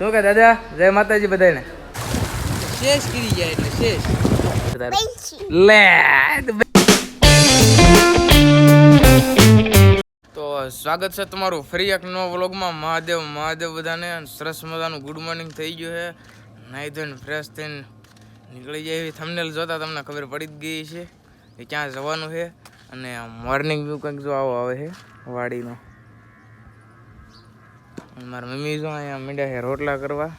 શું કે દાદા જય માતાજી બધાને શેષ કરી જાય એટલે શેષ લે તો સ્વાગત છે તમારું ફરી એક નવો વ્લોગમાં મહાદેવ બધાને સરસ મજાનું ગુડ મોર્નિંગ થઈ ગયું છે નાહી ધોઈને ફ્રેશ થઈને નીકળી જાય એવી થંબનેલ જોતા તમને ખબર પડી જ ગઈ છે કે ક્યાં જવાનું છે અને મોર્નિંગ વ્યૂ કંઈક જો આવો આવે છે વાડીનો મારા મમ્મી જો અહીંયા મીંડ્યા છે રોટલા કરવા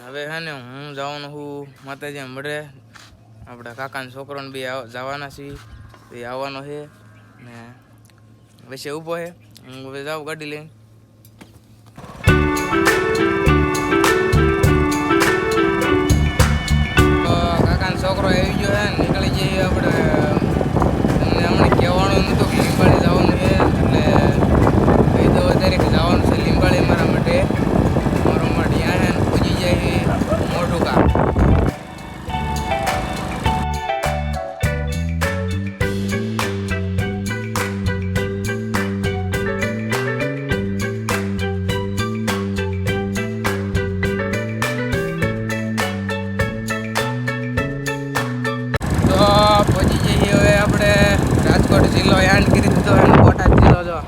હવે હે ને હું જવાનું હું માતાજી મળે આપણા કાકાના છોકરોને બી જવાના છીએ એ આવવાનો છે ને વચ્ચે ઊભો છે હું હવે જાઉં ગાડી લઈને તો કાકાનો છોકરો આવી ગયો છે નીકળી જઈએ આપણે તમને હમણાં કહેવાનું નહોતું કે લીંબાળી જવાનું છે એટલે કહી દો અત્યારે કે જવાનું છે લીંબાળી મારા માટે મારો માટે ત્યાં છે ને પૂજી જાય મોટું કામ પહોંચી જઈએ હવે આપણે રાજકોટ જિલ્લો યાદ કરી દીધો અને બોટાદ જિલ્લો જો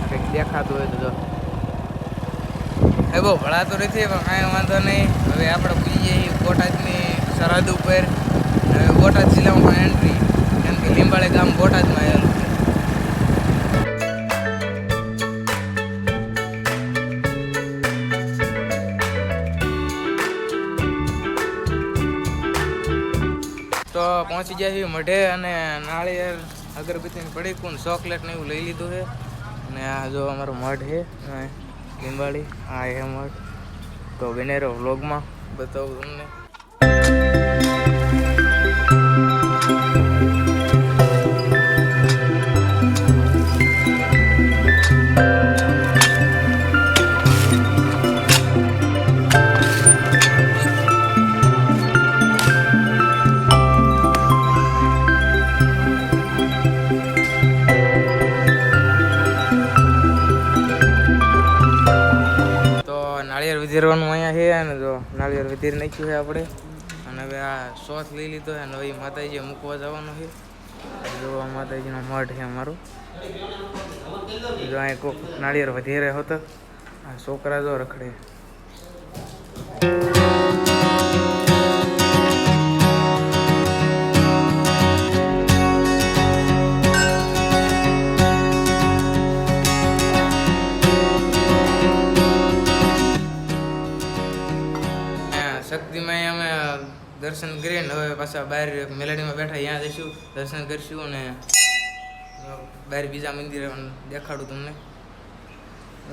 કંઈક દેખાતું હોય તો જો એ બહુ ભળાતું નથી પણ કાંઈ વાંધો નહીં હવે આપણે પૂછી જઈએ બોટાદની સરહદ ઉપર હવે બોટાદ જિલ્લામાં એન્ટ્રી કેમ કે લીંબાળી ગામ બોટાદમાં આવેલું તો પહોંચી જાય છે મઢે અને નાળિયેર અગરબત્તીની પડીકું ચોકલેટ ને એવું લઈ લીધું છે અને આ જો અમારો મઢ છે લીંબાળી આ એ મઢ તો બનેરો વ્લોગમાં બતાવું તમને નાળિયેર વધેરવાનું અહીંયા છે અને જો નાળિયેર વધેરી નાખ્યું છે આપણે અને હવે આ સોસ લઈ લીધો છે અને હવે માતાજી મૂકવા જવાનું છે જો માતાજીનો મઠ છે અમારો જો અહીં કોક નાળિયેર વધેરે હતો આ છોકરા જો રખડે શક્તિમાં અમે દર્શન કરીને હવે પાછા બહાર મેલેડીમાં બેઠા અહીંયા જઈશું દર્શન કરીશું અને બહાર બીજા મંદિર દેખાડું તમને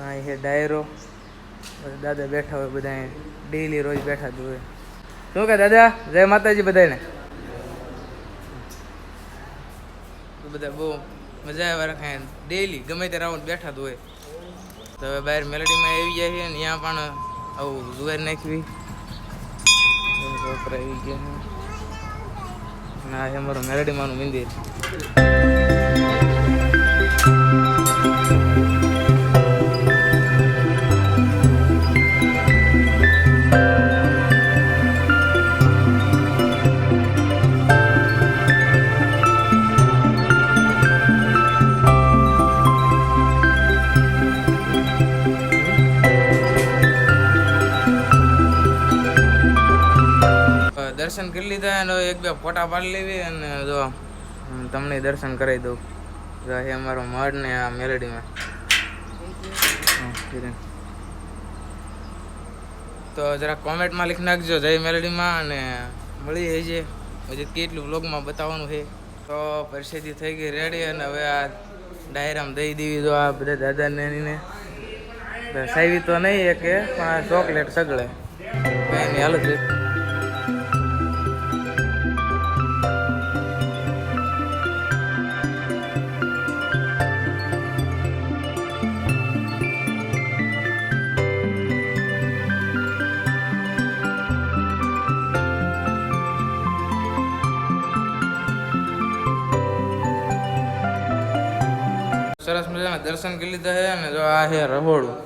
અહીં છે ડાયરો દાદા બેઠા હોય બધા ડેઈલી રોજ બેઠા જ હોય શું કે દાદા જય માતાજી બધાને બધા બહુ મજા આવે રાખે ડેઈલી ગમે તે રાઉન્ડ બેઠા જ હોય તો હવે બહાર મેલેડીમાં આવી જાય છે ને ત્યાં પણ આવું જુવાર નાખવી છોકરા આવી ગયા ના છે અમારું મેલેડીમાનું મંદિર દર્શન કરી લીધા અને એક બે ફોટા પાડી લેવી અને જો તમને દર્શન કરાવી દઉં જો છે અમારો મઢ ને આ મેલેડીમાં તો જરા કોમેન્ટમાં લીખી નાખજો જય મેલેડીમાં અને મળી જાય છે હજી કેટલું વ્લોગમાં બતાવવાનું છે તો પરિસ્થિતિ થઈ ગઈ રેડી અને હવે આ ડાયરામાં દઈ દેવી જો આ બધા દાદા ને સાવી તો નહીં કે પણ આ ચોકલેટ સગળે એની હાલત સરસ મજાના દર્શન કરી લીધા છે અને જો આ છે રહોડું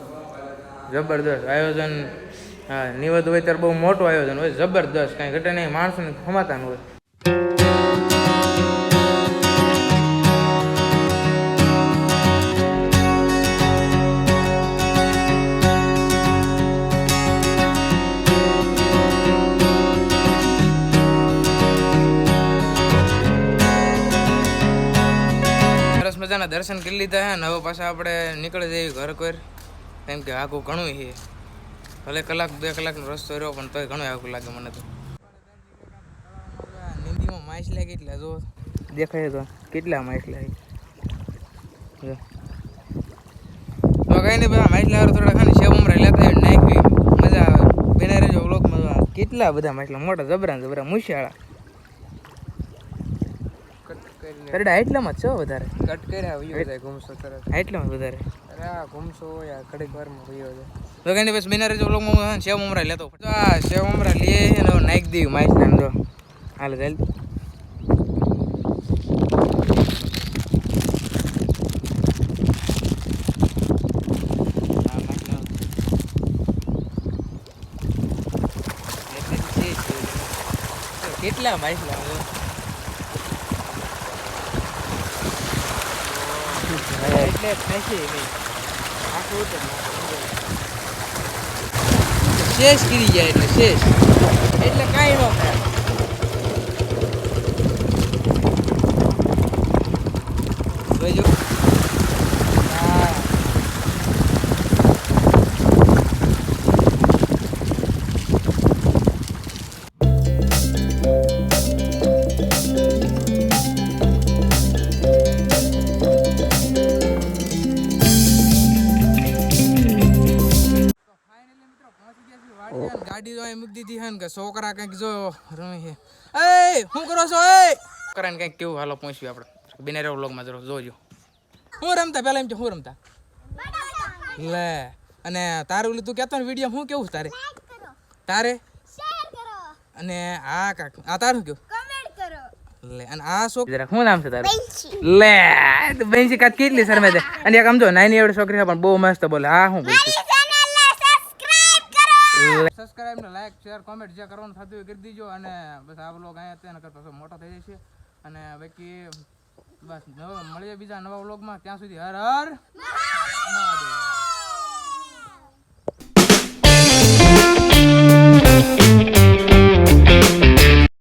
જબરદસ્ત આયોજન. હા, નિવદ હોય ત્યારે બહુ મોટું આયોજન હોય, જબરદસ્ત, કાંઈ ઘટે નહીં, માણસોને ખમાતા ન હોય. સરસ મજાના દર્શન કરી લીધા હે ને હવે પાછા આપણે નીકળી જઈએ ઘર કોઈ, કેમ કે આખું ઘણું છે. ભલે કલાક 2 કલાકનો રસ્તો રહ્યો પણ તોય ઘણું આખું લાગે મને તો. નિંદીમાં માછલા કેટલા જો દેખાય તો કેટલા માછલા છે. તો કઈ નહીં બધા માછલા થોડા ખાને સેવ ઉમરા લેતા હોય નાખી મજા આવે. બેના રહેજો વ્લોગમાં. કેટલા બધા માછલા મોટા જબરા જબરા મુશિયાળા. કરડા એટલામાં જ છો વધારે કટ કર્યા વયો જાય ઘૂમસો તરત. એટલામાં જ વધારે. અરે આ ઘૂમસો હોય આ ઘડીક વારમાં વયો જાય. તો કઈ નહીં બસ બેના રહેજો વ્લોગમાં સેવ ઉમરા લેતો. તો આ સેવ ઉમરા લઈએ છે ને હવે નાખી દઈએ માછલાને. જો હાલ ચાલ. કેટલા માછલા એટલે ખાશે નહીં આખું શેષ કરી જાય એટલે શેષ એટલે કાંઈ ન થાય. જોઈજો. હા ગાડી જો મૂકી દીધી છે ને કે છોકરા કંઈક જો રમે છે. એ શું કરો છો? એ છોકરાને કંઈક કેવું હાલો પહોંચ્યું આપણે બિના રેવ વ્લોગમાં જોજો. હું રમતા પેલા એમ છે હું રમતા લે અને તારું ઓલું તું કહેતો ને વિડીયો હું કેવું તારે તારે અને આ કાક આ તારું કેવું લે અને આ શું જરા શું નામ છે તારું? લે તો બેંસી કાત કેટલી શરમે છે અને એક સમજો નાની એવડી છોકરી છે પણ બહુ મસ્ત બોલે. આ શું બોલ સબસ્ક્રાઇબ ને લાઈક શેર કોમેન્ટ જે કરવાનું થતું હોય કરી દીજો અને બસ આ વ્લોગ અહીંયા ત્યાં નકર પાછો મોટો થઈ જશે અને બાકી બસ મળીએ બીજા નવા વ્લોગમાં. ત્યાં સુધી હર હર મહાદેવ.